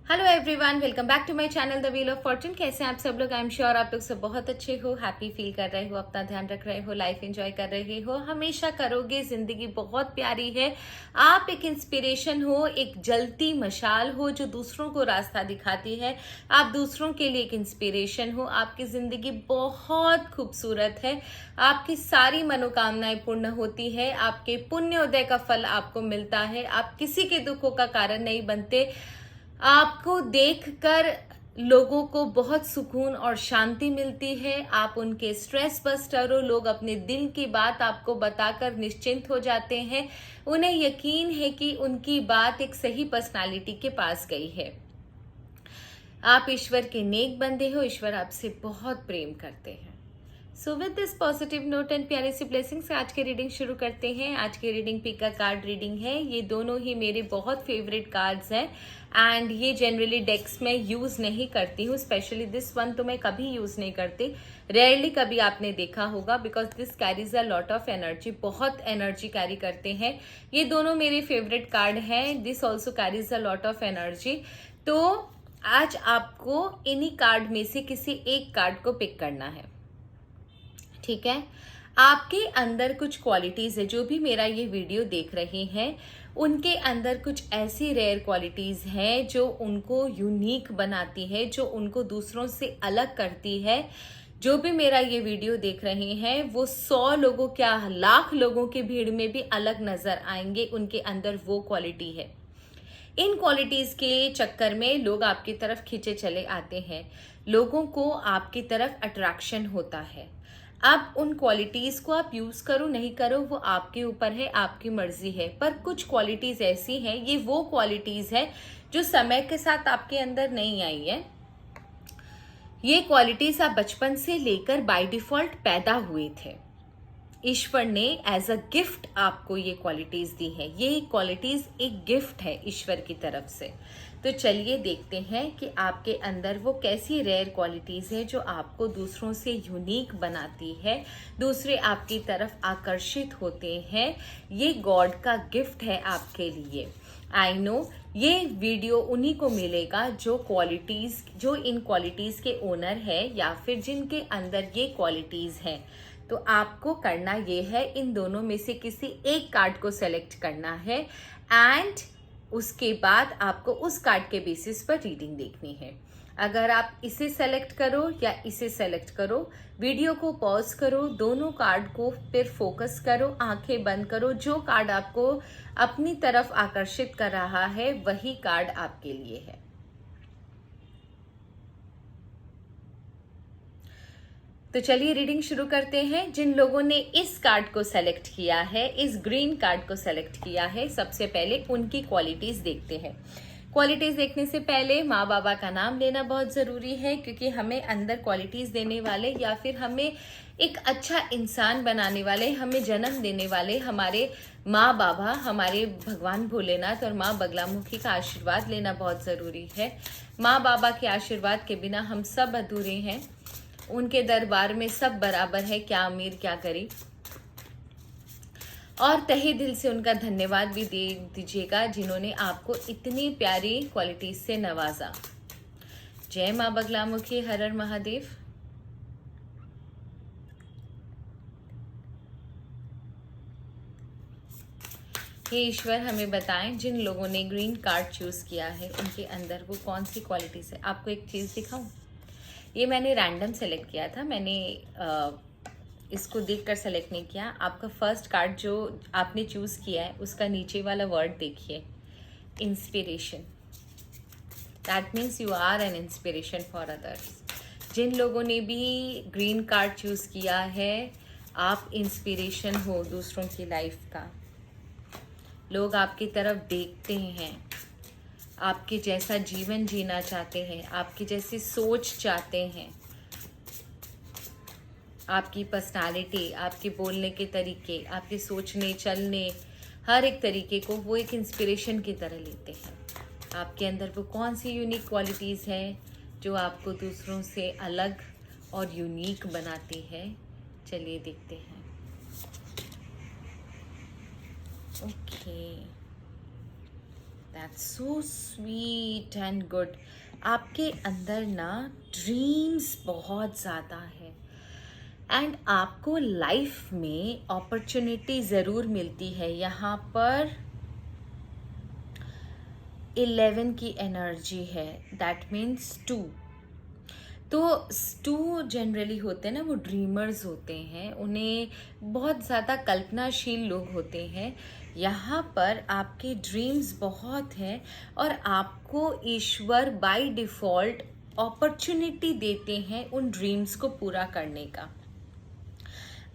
Hello everyone, welcome back to my channel the wheel of fortune. कैसे हैं आप सब लोग? आई एम श्योर आप लोग सब बहुत अच्छे हो, हैप्पी फील कर रहे हो, अपना ध्यान रख रहे हो, लाइफ एंजॉय कर रहे हो, हमेशा करोगे। जिंदगी बहुत प्यारी है। आप एक इंस्पिरेशन हो, एक जलती मशाल हो जो दूसरों को रास्ता दिखाती है। आप दूसरों के लिए एक इंस्पिरेशन हो। आपकी जिंदगी बहुत खूबसूरत है। आपकी सारी मनोकामनाएं पूर्ण होती है। आपके पुण्योदय का फल आपको मिलता है। आप किसी के दुखों का कारण नहीं बनते। आपको देखकर लोगों को बहुत सुकून और शांति मिलती है। आप उनके स्ट्रेस बस्टर हो। लोग अपने दिल की बात आपको बताकर निश्चिंत हो जाते हैं। उन्हें यकीन है कि उनकी बात एक सही पर्सनालिटी के पास गई है। आप ईश्वर के नेक बंदे हो। ईश्वर आपसे बहुत प्रेम करते हैं। So with this positive note and प्यारे सी ब्लेसिंग्स आज की रीडिंग शुरू करते हैं। आज की रीडिंग पिक का कार्ड रीडिंग है। ये दोनों ही मेरे बहुत फेवरेट कार्ड्स हैं एंड ये जनरली डेक्स में यूज नहीं करती हूँ। स्पेशली दिस वन तो मैं कभी यूज नहीं करती। रेयरली कभी आपने देखा होगा because this carries a lot of energy. बहुत एनर्जी कैरी करते हैं। ये दोनों मेरे फेवरेट कार्ड हैं। This also carries a lot of energy. तो आज आपको इन्हीं कार्ड में से किसी एक कार्ड को पिक करना है, ठीक है। आपके अंदर कुछ क्वालिटीज है। जो भी मेरा ये वीडियो देख रहे हैं उनके अंदर कुछ ऐसी रेयर क्वालिटीज हैं जो उनको यूनिक बनाती है, जो उनको दूसरों से अलग करती है। जो भी मेरा ये वीडियो देख रहे हैं वो 100 लोगों, क्या लाख लोगों की भीड़ में भी अलग नजर आएंगे। उनके अंदर वो क्वालिटी है। इन क्वालिटीज के चक्कर में लोग आपकी तरफ खींचे चले आते हैं। लोगों को आपकी तरफ अट्रैक्शन होता है। अब उन क्वालिटीज को आप यूज करो नहीं करो वो आपके ऊपर है, आपकी मर्जी है। पर कुछ क्वालिटीज ऐसी हैं, ये वो क्वालिटीज है जो समय के साथ आपके अंदर नहीं आई है। ये क्वालिटीज आप बचपन से लेकर बाय डिफॉल्ट पैदा हुए थे। ईश्वर ने एज अ गिफ्ट आपको ये क्वालिटीज दी है। ये क्वालिटीज एक गिफ्ट है ईश्वर की तरफ से। तो चलिए देखते हैं कि आपके अंदर वो कैसी रेयर क्वालिटीज है जो आपको दूसरों से यूनिक बनाती है, दूसरे आपकी तरफ आकर्षित होते हैं। ये गॉड का गिफ्ट है आपके लिए। आई नो ये वीडियो उन्हीं को मिलेगा जो इन क्वालिटीज के ओनर है या फिर जिनके अंदर ये क्वालिटीज हैं। तो आपको करना ये है, इन दोनों में से किसी एक कार्ड को सेलेक्ट करना है एंड उसके बाद आपको उस कार्ड के बेसिस पर रीडिंग देखनी है। अगर आप इसे सेलेक्ट करो या इसे सेलेक्ट करो, वीडियो को पॉज करो, दोनों कार्ड को फिर फोकस करो, आंखें बंद करो। जो कार्ड आपको अपनी तरफ आकर्षित कर रहा है वही कार्ड आपके लिए है। तो चलिए रीडिंग शुरू करते हैं। जिन लोगों ने इस कार्ड को सेलेक्ट किया है, इस ग्रीन कार्ड को सेलेक्ट किया है, सबसे पहले उनकी क्वालिटीज देखते हैं। क्वालिटीज देखने से पहले माँ बाबा का नाम लेना बहुत जरूरी है, क्योंकि हमें अंदर क्वालिटीज देने वाले या फिर हमें एक अच्छा इंसान बनाने वाले, हमें जन्म देने वाले हमारे माँ बाबा, हमारे भगवान भोलेनाथ और माँ बगलामुखी का आशीर्वाद लेना बहुत जरूरी है। माँ बाबा के आशीर्वाद के बिना हम सब अधूरे हैं। उनके दरबार में सब बराबर है, क्या अमीर क्या गरीब। और तहे दिल से उनका धन्यवाद भी दे दीजिएगा जिन्होंने आपको इतनी प्यारी क्वालिटीज से नवाजा। जय माँ बगलामुखी, हर हर महादेव। हे ईश्वर, हमें बताएं जिन लोगों ने ग्रीन कार्ड चूज किया है उनके अंदर वो कौन सी क्वालिटीज है। आपको एक चीज दिखाऊं, ये मैंने रैंडम सेलेक्ट किया था। मैंने इसको देखकर सेलेक्ट नहीं किया। आपका फर्स्ट कार्ड जो आपने चूज किया है उसका नीचे वाला वर्ड देखिए, inspiration. That means you are an inspiration for others. जिन लोगों ने भी ग्रीन कार्ड चूज किया है, आप इंस्पिरेशन हो दूसरों की लाइफ का। लोग आपकी तरफ देखते हैं, आपके जैसा जीवन जीना चाहते हैं, आपकी जैसी सोच चाहते हैं। आपकी पर्सनालिटी, आपके बोलने के तरीके, आपके सोचने चलने, हर एक तरीके को वो एक इंस्पिरेशन की तरह लेते हैं। आपके अंदर वो कौन सी यूनिक क्वालिटीज़ है जो आपको दूसरों से अलग और यूनिक बनाती है। चलिए देखते हैं। Okay, that's so sweet and good. आपके अंदर ना ड्रीम्स बहुत ज़्यादा है एंड आपको लाइफ में अपॉर्चुनिटी ज़रूर मिलती है। यहाँ पर 11 की एनर्जी है, दैट मीन्स 2। तो 2 जनरली होते हैं ना, वो ड्रीमर्स होते हैं, उन्हें बहुत ज़्यादा कल्पनाशील लोग होते हैं। यहाँ पर आपके ड्रीम्स बहुत हैं और आपको ईश्वर बाय डिफ़ॉल्ट अपॉर्चुनिटी देते हैं उन ड्रीम्स को पूरा करने का।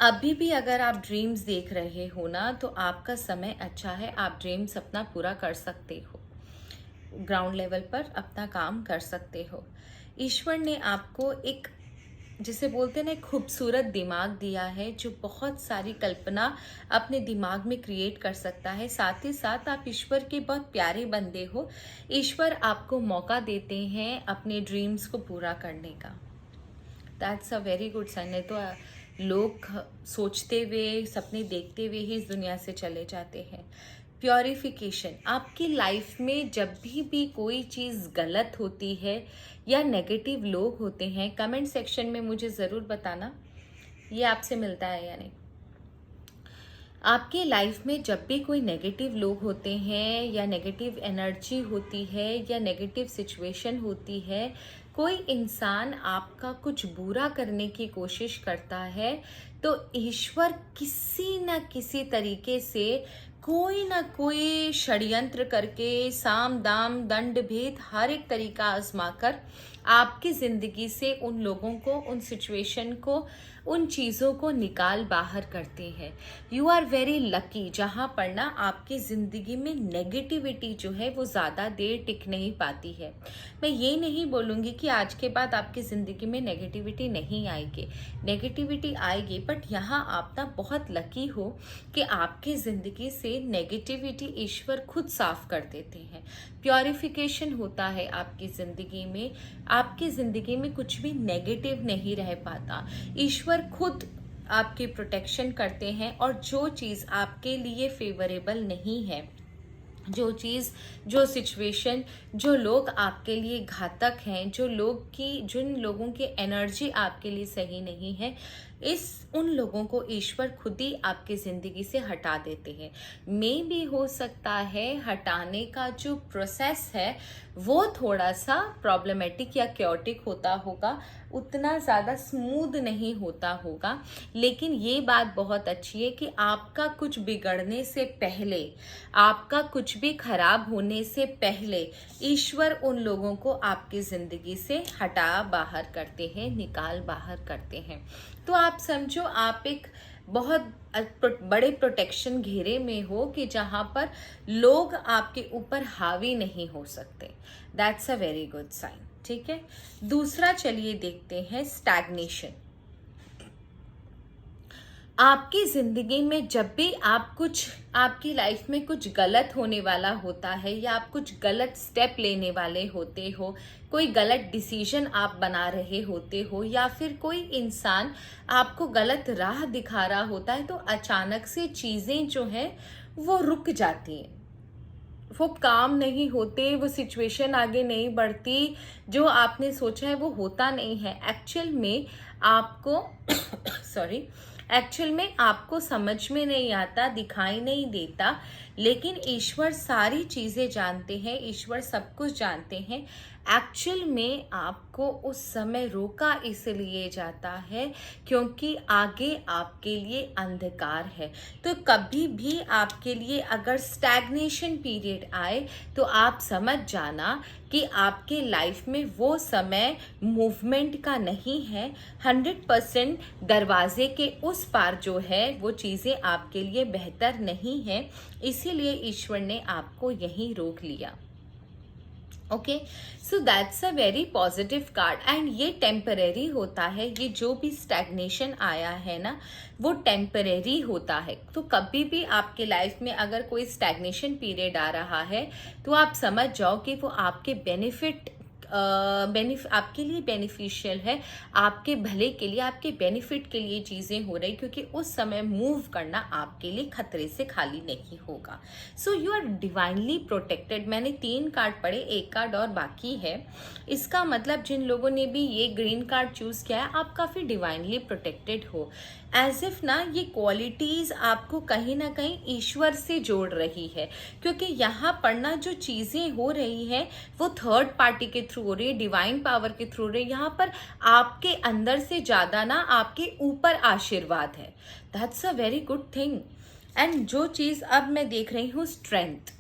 अभी भी अगर आप ड्रीम्स देख रहे हो ना, तो आपका समय अच्छा है, आप ड्रीम्स अपना पूरा कर सकते हो, ग्राउंड लेवल पर अपना काम कर सकते हो। ईश्वर ने आपको एक, जिसे बोलते हैं ना, एक खूबसूरत दिमाग दिया है जो बहुत सारी कल्पना अपने दिमाग में क्रिएट कर सकता है। साथ ही साथ आप ईश्वर के बहुत प्यारे बंदे हो। ईश्वर आपको मौका देते हैं अपने ड्रीम्स को पूरा करने का। That's a very good sign. नहीं तो लोग सोचते हुए, सपने देखते हुए ही इस दुनिया से चले जाते हैं। प्योरिफिकेशन, आपकी लाइफ में जब भी कोई चीज़ गलत होती है या नेगेटिव लोग होते हैं, कमेंट सेक्शन में मुझे ज़रूर बताना ये आपसे मिलता है या नहीं। आपके लाइफ में जब भी कोई नेगेटिव लोग होते हैं या नेगेटिव एनर्जी होती है या नेगेटिव सिचुएशन होती है, कोई इंसान आपका कुछ बुरा करने की कोशिश करता है, तो ईश्वर किसी न किसी तरीके से कोई ना कोई षड्यंत्र करके, साम दाम दंड भेद हर एक तरीका आजमाकर आपकी ज़िंदगी से उन लोगों को, उन सिचुएशन को, उन चीज़ों को निकाल बाहर करते हैं। यू आर वेरी लकी जहाँ पर ना आपकी ज़िंदगी में नेगेटिविटी जो है वो ज़्यादा देर टिक नहीं पाती है। मैं ये नहीं बोलूँगी कि आज के बाद आपकी ज़िंदगी में नेगेटिविटी नहीं आएगी, नेगेटिविटी आएगी, बट यहाँ आप ना बहुत लकी हो कि आपकी ज़िंदगी से नेगेटिविटी ईश्वर खुद साफ कर देते हैं। प्योरिफिकेशन होता है आपकी ज़िंदगी में, आपकी ज़िंदगी में कुछ भी नेगेटिव नहीं रह पाता। ईश्वर खुद आपकी प्रोटेक्शन करते हैं और जो चीज़ आपके लिए फेवरेबल नहीं है, जो चीज़, जो सिचुएशन, जो लोग आपके लिए घातक हैं, जिन लोगों की एनर्जी आपके लिए सही नहीं है, उन लोगों को ईश्वर खुद ही आपकी ज़िंदगी से हटा देते हैं। मे भी हो सकता है हटाने का जो प्रोसेस है वो थोड़ा सा प्रॉब्लमेटिक या क्योटिक होता होगा, उतना ज़्यादा स्मूथ नहीं होता होगा, लेकिन ये बात बहुत अच्छी है कि आपका कुछ बिगड़ने से पहले, आपका कुछ भी खराब होने से पहले ईश्वर उन लोगों को आपकी ज़िंदगी से हटा बाहर करते हैं, निकाल बाहर करते हैं। तो आप समझो आप एक बहुत बड़े प्रोटेक्शन घेरे में हो कि जहाँ पर लोग आपके ऊपर हावी नहीं हो सकते। That's a very good sign. ठीक है, दूसरा चलिए देखते हैं स्टैग्नेशन। आपकी ज़िंदगी में जब भी आपकी लाइफ में कुछ गलत होने वाला होता है या आप कुछ गलत स्टेप लेने वाले होते हो, कोई गलत डिसीजन आप बना रहे होते हो या फिर कोई इंसान आपको गलत राह दिखा रहा होता है, तो अचानक से चीज़ें जो हैं वो रुक जाती हैं, वो काम नहीं होते, वो सिचुएशन आगे नहीं बढ़ती, जो आपने सोचा है वो होता नहीं है। एक्चुअल में आपको समझ में नहीं आता, दिखाई नहीं देता, लेकिन ईश्वर सारी चीज़ें जानते हैं, ईश्वर सब कुछ जानते हैं। एक्चुअल में आपको उस समय रोका इसलिए जाता है क्योंकि आगे आपके लिए अंधकार है। तो कभी भी आपके लिए अगर स्टैग्नेशन पीरियड आए तो आप समझ जाना कि आपके लाइफ में वो समय मूवमेंट का नहीं है। 100% दरवाजे के उस पार जो है वो चीज़ें आपके लिए बेहतर नहीं है, इसीलिए ईश्वर ने आपको यहीं रोक लिया। Okay, so that's a very positive card and ये टेम्परेरी होता है। ये जो भी स्टैग्नेशन आया है ना, वो टेम्परेरी होता है। तो कभी भी आपके लाइफ में अगर कोई स्टैग्नेशन पीरियड आ रहा है तो आप समझ जाओ कि वो आपके बेनिफिट आपके लिए बेनिफिशियल है, आपके भले के लिए, आपके बेनिफिट के लिए चीज़ें हो रही, क्योंकि उस समय मूव करना आपके लिए खतरे से खाली नहीं होगा। So you are divinely protected. मैंने 3 कार्ड पढ़े, 1 कार्ड और बाकी है। इसका मतलब जिन लोगों ने भी ये ग्रीन कार्ड चूज़ किया है, आप काफ़ी डिवाइनली प्रोटेक्टेड हो। एज इफ ना ये क्वालिटीज़ आपको कहीं ना कहीं ईश्वर से जोड़ रही है, क्योंकि यहाँ पर ना जो चीज़ें हो रही हैं वो थर्ड पार्टी के थ्रू हो रही है, डिवाइन पावर के थ्रू हो रही है। यहाँ पर आपके अंदर से ज़्यादा ना आपके ऊपर आशीर्वाद है। That's a very good thing. And जो चीज़ अब मैं देख रही हूँ, स्ट्रेंथ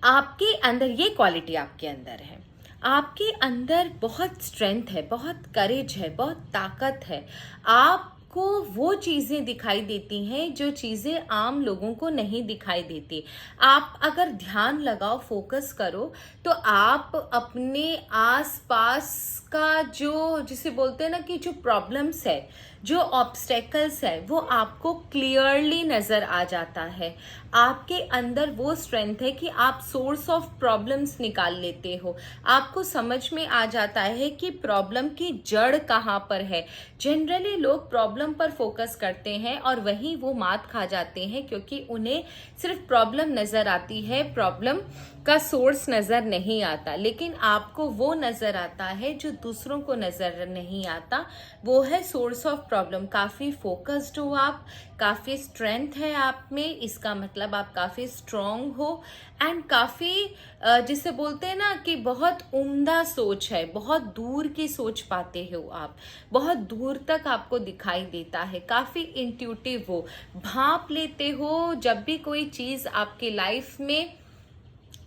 आपके अंदर, ये क्वालिटी आपके अंदर है। आपके अंदर बहुत स्ट्रेंथ है, बहुत करेज है, बहुत ताकत है। आपको वो चीज़ें दिखाई देती हैं जो चीज़ें आम लोगों को नहीं दिखाई देती। आप अगर ध्यान लगाओ, फोकस करो, तो आप अपने आसपास का जो, जिसे बोलते हैं ना कि जो प्रॉब्लम्स है, जो ऑब्स्टेकल्स है, वो आपको क्लियरली नज़र आ जाता है। आपके अंदर वो स्ट्रेंथ है कि आप सोर्स ऑफ प्रॉब्लम्स निकाल लेते हो। आपको समझ में आ जाता है कि प्रॉब्लम की जड़ कहाँ पर है। जनरली लोग प्रॉब्लम पर फोकस करते हैं और वहीं वो मात खा जाते हैं, क्योंकि उन्हें सिर्फ प्रॉब्लम नज़र आती है, प्रॉब्लम का सोर्स नज़र नहीं आता। लेकिन आपको वो नज़र आता है जो दूसरों को नज़र नहीं आता, वो है सोर्स ऑफ प्रॉब्लम। काफ़ी फोकस्ड हो आप, काफ़ी स्ट्रेंथ है आप में, इसका मतलब आप काफ़ी स्ट्रॉन्ग हो। एंड काफ़ी जिसे बोलते हैं ना कि बहुत उम्दा सोच है, बहुत दूर की सोच पाते हो आप, बहुत दूर तक आपको दिखाई देता है, काफ़ी इंट्यूटिव हो, भांप लेते हो जब भी कोई चीज़ आपके लाइफ में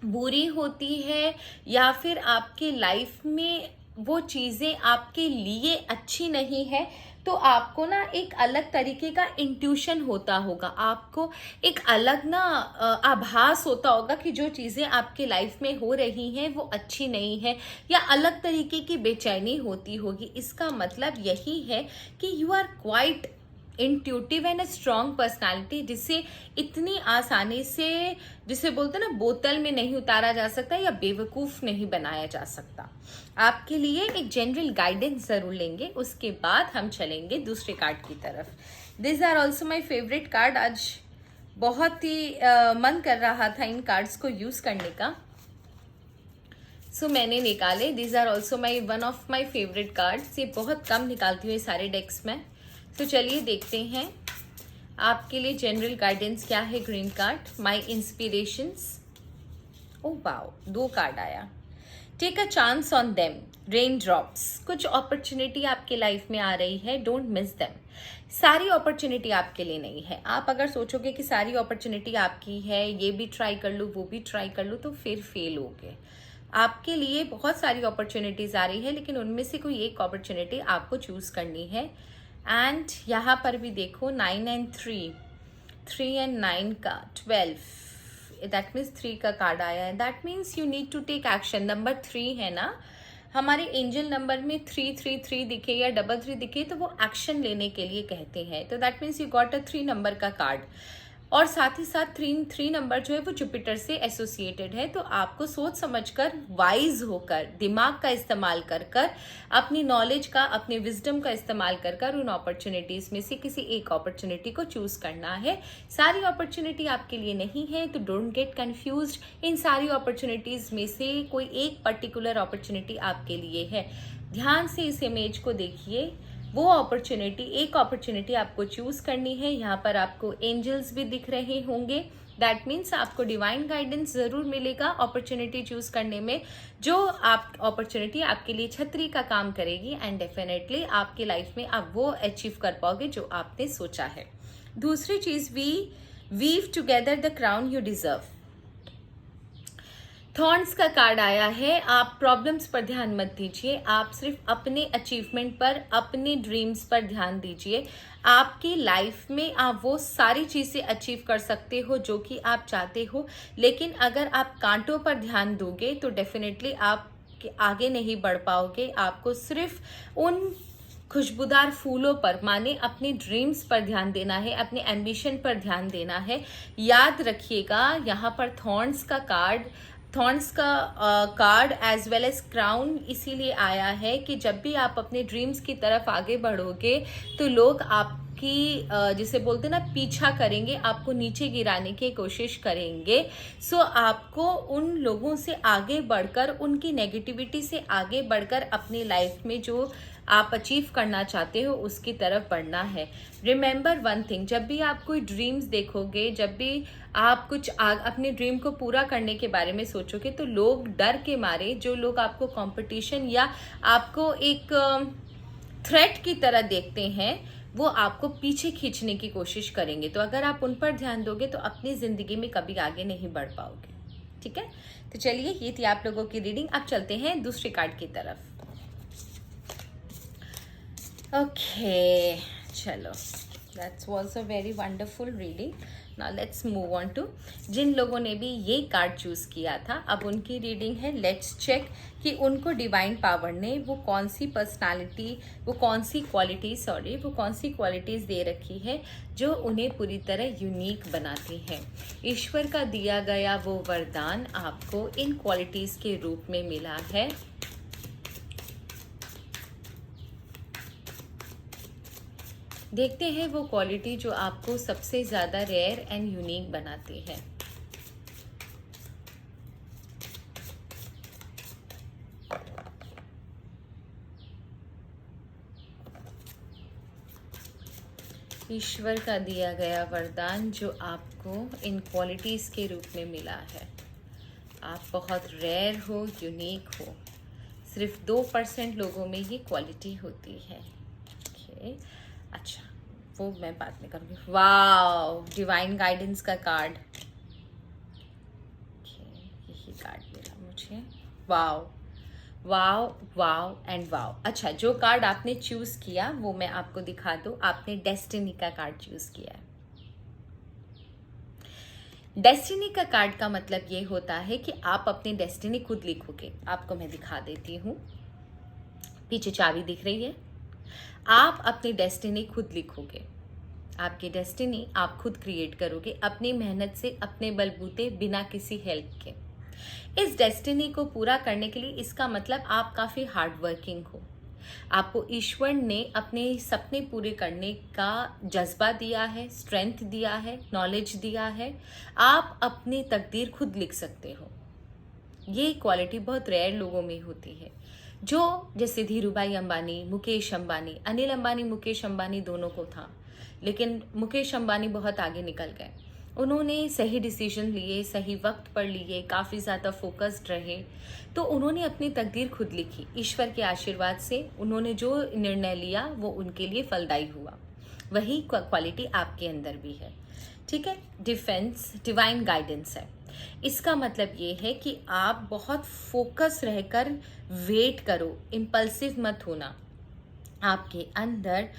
बुरी होती है या फिर आपके लाइफ में वो चीज़ें आपके लिए अच्छी नहीं है, तो आपको ना एक अलग तरीके का इंट्यूशन होता होगा, आपको एक अलग ना आभास होता होगा कि जो चीज़ें आपके लाइफ में हो रही हैं वो अच्छी नहीं है, या अलग तरीके की बेचैनी होती होगी। इसका मतलब यही है कि you are quite intuitive and strong personality, जिसे इतनी आसानी से, जिसे बोलते हैं ना, बोतल में नहीं उतारा जा सकता या बेवकूफ़ नहीं बनाया जा सकता। आपके लिए एक जनरल गाइडेंस ज़रूर लेंगे, उसके बाद हम चलेंगे दूसरे कार्ड की तरफ। This are also my favourite card. आज बहुत ही मन कर रहा था इन कार्ड्स को यूज़ करने का, सो मैंने निकाले। This are also my one of my favourite cards. ये बहुत कम निकालती हूँ ये सारे डेक्स में। तो चलिए देखते हैं आपके लिए जनरल गाइडेंस क्या है। Green card, my inspirations. Oh wow, 2 card आया। Take a chance on them, rain drops. कुछ अपॉर्चुनिटी आपके लाइफ में आ रही है, डोंट मिस देम। सारी अपॉर्चुनिटी आपके लिए नहीं है। आप अगर सोचोगे कि सारी अपॉर्चुनिटी आपकी है, ये भी ट्राई कर लूँ, वो भी ट्राई कर लूँ, तो फिर फेल होगे। आपके लिए बहुत सारी अपॉर्चुनिटीज़ आ रही है, लेकिन उनमें से कोई एक अपॉर्चुनिटी आपको चूज़ करनी है। एंड यहाँ पर भी देखो 9 and 3, 3 and 9 का 12, दैट मीन्स 3 का कार्ड आया है। That means you need to take action. Number 3 है ना, हमारे एंजल नंबर में 333 दिखे या 33 दिखे तो वो एक्शन लेने के लिए कहते हैं। तो that means you got a 3 number का कार्ड, और साथ ही साथ 3 नंबर जो है वो जुपिटर से एसोसिएटेड है। तो आपको सोच समझकर, वाइज होकर, दिमाग का इस्तेमाल कर कर, अपनी नॉलेज का, अपने विजडम का इस्तेमाल कर कर उन अपॉर्चुनिटीज़ में से किसी एक अपॉर्चुनिटी को चूज करना है। सारी अपॉर्चुनिटी आपके लिए नहीं है, तो डोंट गेट कंफ्यूज्ड। इन सारी अपॉर्चुनिटीज़ में से कोई एक पर्टिकुलर अपॉर्चुनिटी आपके लिए है। ध्यान से इस इमेज को देखिए। वो अपॉर्चुनिटी, एक अपॉर्चुनिटी आपको चूज करनी है। यहाँ पर आपको एंजल्स भी दिख रहे होंगे, दैट मीन्स आपको डिवाइन गाइडेंस जरूर मिलेगा अपॉर्चुनिटी चूज करने में, जो आप अपॉर्चुनिटी आपके लिए छतरी का काम करेगी। एंड डेफिनेटली आपके लाइफ में आप वो अचीव कर पाओगे जो आपने सोचा है। दूसरी चीज, weave together the crown you deserve. Thorns का कार्ड आया है। आप प्रॉब्लम्स पर ध्यान मत दीजिए, आप सिर्फ अपने अचीवमेंट पर, अपने ड्रीम्स पर ध्यान दीजिए। आपकी लाइफ में आप वो सारी चीज़ें अचीव कर सकते हो जो कि आप चाहते हो, लेकिन अगर आप कांटों पर ध्यान दोगे तो डेफिनेटली आप आगे नहीं बढ़ पाओगे। आपको सिर्फ उन खुशबूदार फूलों पर, माने अपने ड्रीम्स पर ध्यान देना है, अपने एम्बिशन पर ध्यान देना है। याद रखिएगा, यहाँ पर थॉर्न्स का कार्ड थॉर्न्स का card as well as crown इसीलिए आया है कि जब भी आप अपने ड्रीम्स की तरफ आगे बढ़ोगे तो लोग आपकी जिसे बोलते हैं ना पीछा करेंगे, आपको नीचे गिराने की कोशिश करेंगे। सो आपको उन लोगों से आगे बढ़कर, उनकी नेगेटिविटी से आगे बढ़कर अपनी लाइफ में जो आप अचीव करना चाहते हो उसकी तरफ बढ़ना है। रिमेंबर वन थिंग, जब भी आप कोई ड्रीम्स देखोगे, जब भी आप कुछ अपने ड्रीम को पूरा करने के बारे में सोचोगे, तो लोग डर के मारे, जो लोग आपको कंपटीशन या आपको एक थ्रेट की तरह देखते हैं, वो आपको पीछे खींचने की कोशिश करेंगे। तो अगर आप उन पर ध्यान दोगे तो अपनी ज़िंदगी में कभी आगे नहीं बढ़ पाओगे। ठीक है, तो चलिए ये थी आप लोगों की रीडिंग। अब चलते हैं दूसरे कार्ड की तरफ। ओके, चलो, that was a very wonderful reading. Now let's move on to जिन लोगों ने भी ये कार्ड चूज किया था, अब उनकी रीडिंग है। लेट्स चेक कि उनको डिवाइन पावर ने वो कौन सी पर्सनालिटी, वो कौन सी क्वालिटीज दे रखी है जो उन्हें पूरी तरह यूनिक बनाती है। ईश्वर का दिया गया वो वरदान आपको इन क्वालिटीज के रूप में मिला है। देखते हैं वो क्वालिटी जो आपको सबसे ज़्यादा रेयर एंड यूनिक बनाती है। ईश्वर का दिया गया वरदान जो आपको इन क्वालिटीज़ के रूप में मिला है। आप बहुत रेयर हो, यूनिक हो। सिर्फ 2% लोगों में ये क्वालिटी होती है। ओके, अच्छा, वो मैं बाद में करूँगी। वाओ, डिवाइन गाइडेंस का कार्ड। यही कार्ड मिला मुझे। Wow wow wow and wow. अच्छा, जो कार्ड आपने चूज किया वो मैं आपको दिखा दूं। आपने डेस्टिनी का कार्ड चूज किया है। डेस्टिनी का कार्ड का मतलब ये होता है कि आप अपनी डेस्टिनी खुद लिखोगे। आपको मैं दिखा देती हूँ, पीछे चाबी दिख रही है। आप अपनी डेस्टिनी खुद लिखोगे। आपकी डेस्टिनी आप खुद क्रिएट करोगे अपनी मेहनत से, अपने बलबूते, बिना किसी हेल्प के। इस डेस्टिनी को पूरा करने के लिए इसका मतलब आप काफ़ी हार्ड वर्किंग हो। आपको ईश्वर ने अपने सपने पूरे करने का जज्बा दिया है, स्ट्रेंथ दिया है, नॉलेज दिया है। आप अपनी तकदीर खुद लिख सकते हो। ये क्वालिटी बहुत रेयर लोगों में होती है। जो जैसे धीरूभाई अंबानी, मुकेश अंबानी, अनिल अंबानी, मुकेश अंबानी दोनों को था, लेकिन मुकेश अंबानी बहुत आगे निकल गए। उन्होंने सही डिसीजन लिए, सही वक्त पर लिए, काफ़ी ज़्यादा फोकस्ड रहे, तो उन्होंने अपनी तकदीर खुद लिखी। ईश्वर के आशीर्वाद से उन्होंने जो निर्णय लिया वो उनके लिए फलदायी हुआ। वही क्वालिटी आपके अंदर भी है। ठीक है, डिफेंस डिवाइन गाइडेंस है। इसका मतलब ये है कि आप बहुत फोकस रहकर वेट करो, इम्पल्सिव मत होना। आपके अंदर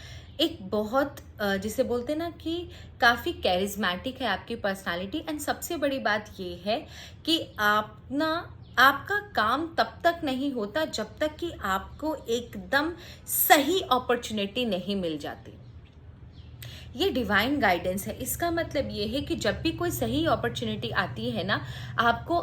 एक बहुत जिसे बोलते हैं ना कि काफ़ी कैरिज्मेटिक है आपकी पर्सनालिटी। एंड सबसे बड़ी बात ये है कि आपका काम तब तक नहीं होता जब तक कि आपको एकदम सही अपॉर्चुनिटी नहीं मिल जाती। ये डिवाइन गाइडेंस है। इसका मतलब ये है कि जब भी कोई सही अपॉर्चुनिटी आती है ना, आपको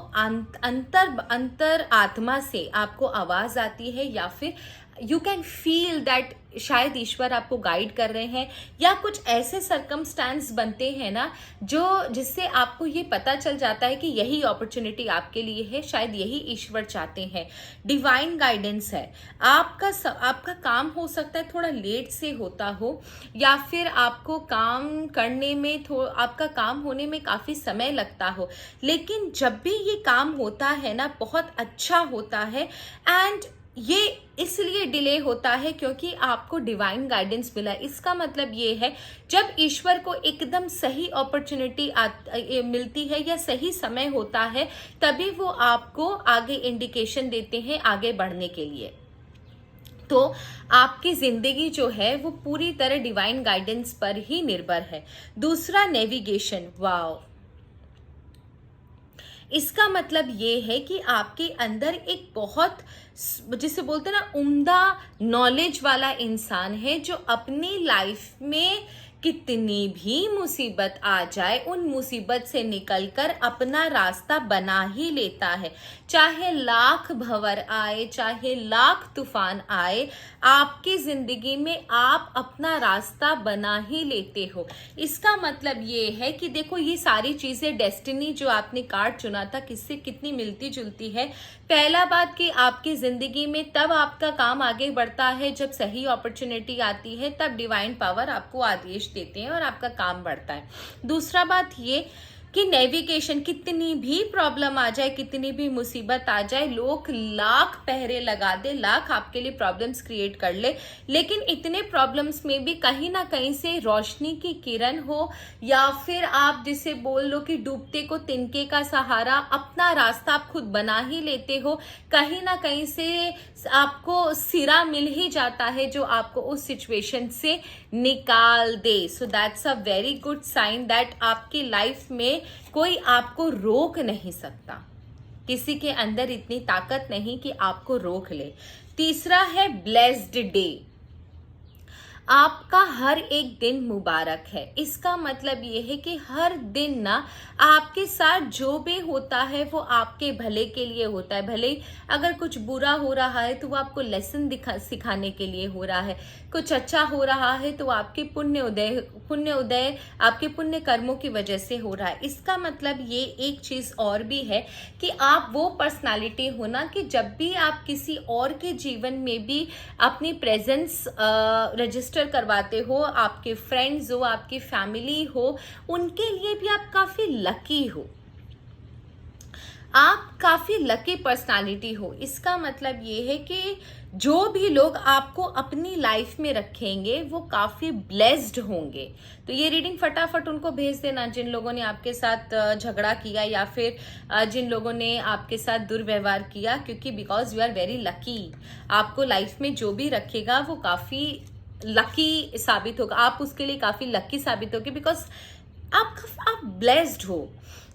अंतर आत्मा से आपको आवाज़ आती है, या फिर यू कैन फील दैट शायद ईश्वर आपको गाइड कर रहे हैं, या कुछ ऐसे सरकमस्टांस बनते हैं ना जिससे आपको ये पता चल जाता है कि यही अपॉर्चुनिटी आपके लिए है, शायद यही ईश्वर चाहते हैं। डिवाइन गाइडेंस है। आपका काम हो सकता है थोड़ा लेट से होता हो, या फिर आपको काम करने में आपका काम होने में काफ़ी समय लगता हो, लेकिन जब भी ये काम होता है ना, बहुत अच्छा होता है। एंड ये इसलिए डिले होता है क्योंकि आपको डिवाइन गाइडेंस मिला। इसका मतलब ये है, जब ईश्वर को एकदम सही अपॉर्चुनिटी मिलती है या सही समय होता है, तभी वो आपको आगे इंडिकेशन देते हैं आगे बढ़ने के लिए। तो आपकी जिंदगी जो है वो पूरी तरह डिवाइन गाइडेंस पर ही निर्भर है। दूसरा, नेविगेशन। वाओ, इसका मतलब ये है कि आपके अंदर एक बहुत, जिसे बोलते हैं ना, उम्दा नॉलेज वाला इंसान है, जो अपनी लाइफ में कितनी भी मुसीबत आ जाए उन मुसीबत से निकलकर अपना रास्ता बना ही लेता है। चाहे लाख भंवर आए, चाहे लाख तूफान आए, आपकी जिंदगी में आप अपना रास्ता बना ही लेते हो। इसका मतलब ये है कि देखो, ये सारी चीजें डेस्टिनी जो आपने कार्ड चुना था किससे कितनी मिलती जुलती है। पहला बात कि आपकी जिंदगी में तब आपका काम आगे बढ़ता है जब सही अपॉर्चुनिटी आती है, तब डिवाइन पावर आपको आदेश देते हैं और आपका काम बढ़ता है। दूसरा बात ये कि नेविगेशन, कितनी भी प्रॉब्लम आ जाए, कितनी भी मुसीबत आ जाए, लोग लाख पहरे लगा दे, लाख आपके लिए प्रॉब्लम्स क्रिएट कर ले, लेकिन इतने प्रॉब्लम्स में भी कहीं ना कहीं से रोशनी की किरण हो, या फिर आप जिसे बोल लो कि डूबते को तिनके का सहारा, अपना रास्ता आप खुद बना ही लेते हो। कहीं ना कहीं से आपको सिरा मिल ही जाता है जो आपको उस सिचुएशन से निकाल दे। So that's a very good sign that आपकी लाइफ में कोई आपको रोक नहीं सकता। किसी के अंदर इतनी ताकत नहीं कि आपको रोक ले। तीसरा है ब्लेस्ड डे। आपका हर एक दिन मुबारक है। इसका मतलब ये है कि हर दिन ना आपके साथ जो भी होता है वो आपके भले के लिए होता है। भले अगर कुछ बुरा हो रहा है तो वो आपको लेसन सिखाने के लिए हो रहा है, कुछ अच्छा हो रहा है तो आपके पुण्य उदय आपके पुण्य कर्मों की वजह से हो रहा है। इसका मतलब ये एक चीज और भी है कि आप वो पर्सनालिटी हो ना कि जब भी आप किसी और के जीवन में भी अपनी प्रेजेंस रजिस्टर करवाते हो, आपके फ्रेंड्स हो, आपकी फैमिली हो, उनके लिए भी आप काफी लकी हो। आप काफी लकी पर्सनालिटी हो। इसका मतलब ये है कि जो भी लोग आपको अपनी लाइफ में रखेंगे वो काफी ब्लेस्ड होंगे। तो ये रीडिंग फटाफट उनको भेज देना जिन लोगों ने आपके साथ झगड़ा किया या फिर जिन लोगों ने आपके साथ दुर्व्यवहार किया, क्योंकि because you are very lucky. आपको लाइफ में जो भी रखेगा वो काफी लकी साबित होगा, आप उसके लिए काफी लकी साबित होगी, बिकॉज आप ब्लेस्ड हो।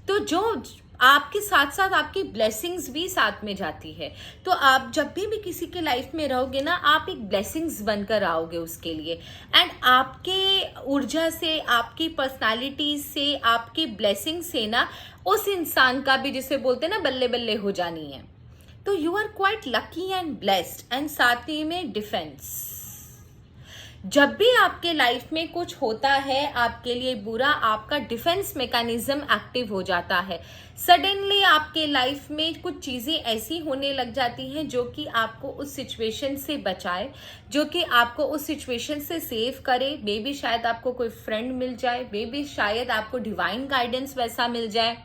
तो जो आपके साथ साथ आपकी ब्लेसिंग्स भी साथ में जाती है। तो आप जब भी किसी के लाइफ में रहोगे ना, आप एक ब्लेसिंग्स बनकर आओगे उसके लिए। एंड आपके ऊर्जा से, आपकी पर्सनालिटी से, आपकी ब्लेसिंग से ना उस इंसान का भी, जिसे बोलते हैं ना, बल्ले बल्ले हो जानी है। तो you are quite lucky and blessed. And साथ ही में डिफेंस, जब भी आपके लाइफ में कुछ होता है आपके लिए बुरा, आपका डिफेंस मैकेनिज्म एक्टिव हो जाता है। सडनली आपके लाइफ में कुछ चीजें ऐसी होने लग जाती हैं जो कि आपको उस सिचुएशन से बचाए, जो कि आपको उस सिचुएशन से सेव करे। मे बी शायद आपको कोई फ्रेंड मिल जाए, मे बी शायद आपको डिवाइन गाइडेंस वैसा मिल जाए,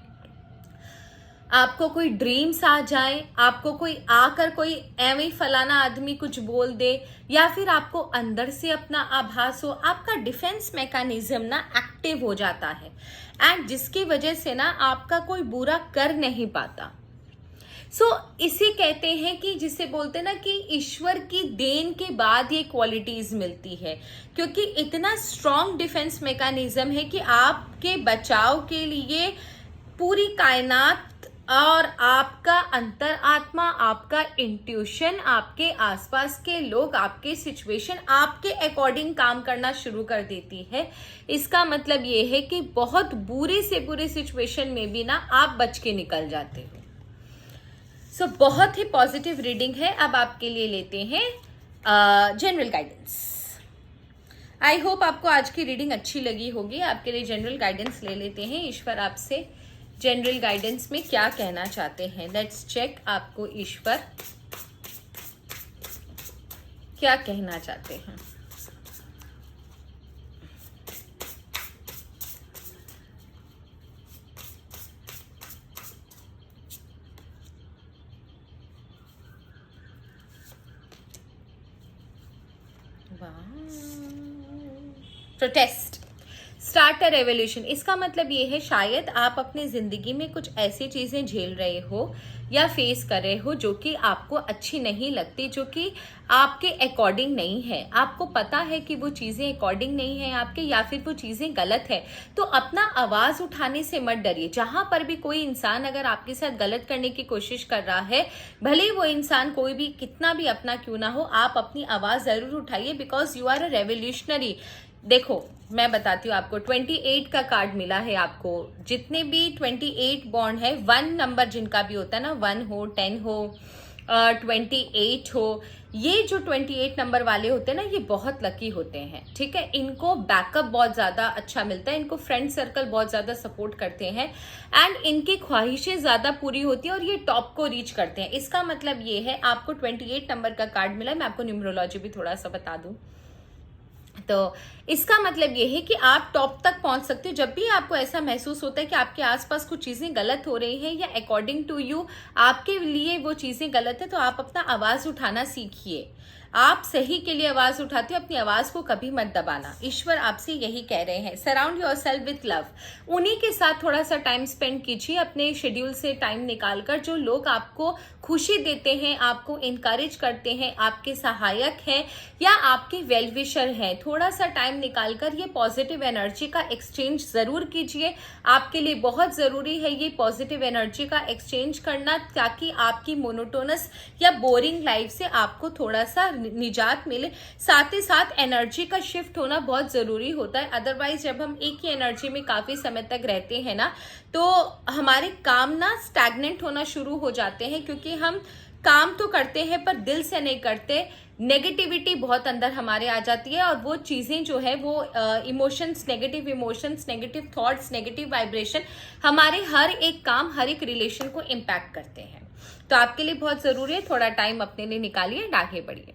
आपको कोई ड्रीम्स आ जाए, आपको कोई आकर कोई एवं फलाना आदमी कुछ बोल दे, या फिर आपको अंदर से अपना आभास हो, आपका डिफेंस मैकेनिज्म ना एक्टिव हो जाता है। एंड जिसकी वजह से ना आपका कोई बुरा कर नहीं पाता। इसे कहते हैं कि जिसे बोलते हैं ना कि ईश्वर की देन के बाद ये क्वालिटीज मिलती है, क्योंकि इतना स्ट्रॉन्ग डिफेंस मैकेनिज्म है कि आपके बचाव के लिए पूरी कायनात और आपका अंतर आत्मा, आपका इंट्यूशन, आपके आसपास के लोग, आपके सिचुएशन आपके अकॉर्डिंग काम करना शुरू कर देती है। इसका मतलब ये है कि बहुत बुरे से बुरे सिचुएशन में भी ना आप बच के निकल जाते हो। बहुत ही पॉजिटिव रीडिंग है। अब आपके लिए लेते हैं जनरल गाइडेंस। आई होप आपको आज की रीडिंग अच्छी लगी होगी। आपके लिए जनरल गाइडेंस ले लेते हैं। ईश्वर आपसे जनरल गाइडेंस में क्या कहना चाहते हैं। लेट्स चेक आपको ईश्वर क्या कहना चाहते हैं। Protest, start a revolution. इसका मतलब ये है शायद आप अपनी जिंदगी में कुछ ऐसी चीजें झेल रहे हो या फेस कर रहे हो जो कि आपको अच्छी नहीं लगती, जो कि आपके अकॉर्डिंग नहीं है। आपको पता है कि वो चीजें अकॉर्डिंग नहीं है आपके, या फिर वो चीजें गलत है। तो अपना आवाज उठाने से मत डरिए। जहां पर भी कोई इंसान अगर आपके साथ गलत करने की कोशिश कर रहा है, भले वो इंसान कोई भी कितना भी अपना क्यों ना हो, आप अपनी आवाज जरूर उठाइए, because you are a revolutionary. देखो मैं बताती हूँ आपको, 28 का कार्ड मिला है आपको। जितने भी 28 बॉन्ड है, 1 नंबर जिनका भी होता है ना, 1 हो, 10 हो, 28 हो, ये जो 28 नंबर वाले होते हैं ना, ये बहुत लकी होते हैं, ठीक है। इनको बैकअप बहुत ज़्यादा अच्छा मिलता है, इनको फ्रेंड सर्कल बहुत ज़्यादा सपोर्ट करते हैं एंड इनकी ख्वाहिशें ज़्यादा पूरी होती हैं और ये टॉप को रीच करते हैं। इसका मतलब ये है, आपको 28 नंबर का कार्ड मिला है। मैं आपको न्यूमरोलॉजी भी थोड़ा सा बता दूं तो इसका मतलब ये है कि आप टॉप तक पहुंच सकते हो। जब भी आपको ऐसा महसूस होता है कि आपके आसपास कुछ चीजें गलत हो रही हैं या अकॉर्डिंग टू यू आपके लिए वो चीजें गलत है, तो आप अपना आवाज उठाना सीखिए। आप सही के लिए आवाज उठाते हो, अपनी आवाज को कभी मत दबाना। ईश्वर आपसे यही कह रहे हैं, सराउंड योरसेल्फ विथ लव। उन्हीं के साथ थोड़ा सा टाइम स्पेंड कीजिए, अपने शेड्यूल से टाइम निकालकर। जो लोग आपको खुशी देते हैं, आपको इनकरेज करते हैं, आपके सहायक हैं या आपके वेल विशर हैं, थोड़ा सा टाइम निकालकर ये पॉजिटिव एनर्जी का एक्सचेंज जरूर कीजिए। आपके लिए बहुत जरूरी है ये पॉजिटिव एनर्जी का एक्सचेंज करना, ताकि आपकी मोनोटोनस या बोरिंग लाइफ से आपको थोड़ा सा निजात मिले। साथ ही साथ एनर्जी का शिफ्ट होना बहुत जरूरी होता है। अदरवाइज जब हम एक ही एनर्जी में काफी समय तक रहते हैं ना, तो हमारे काम ना स्टैग्नेंट होना शुरू हो जाते हैं, क्योंकि हम काम तो करते हैं पर दिल से नहीं करते। नेगेटिविटी बहुत अंदर हमारे आ जाती है और वो चीजें जो है वो emotions, negative thoughts, negative vibration हमारे हर एक काम, हर एक रिलेशन को इम्पैक्ट करते हैं। तो आपके लिए बहुत जरूरी है, थोड़ा टाइम अपने लिए निकालिए एंड आगे बढ़िए।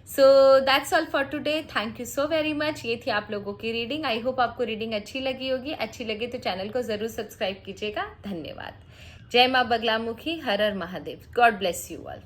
So that's all for today. Thank you so very much. ये थी आप लोगों की रीडिंग। आई होप आपको रीडिंग अच्छी लगी होगी। अच्छी लगे तो चैनल को जरूर सब्सक्राइब कीजिएगा। धन्यवाद। जय माँ बगलामुखी, हर हर Mahadev. God bless you all.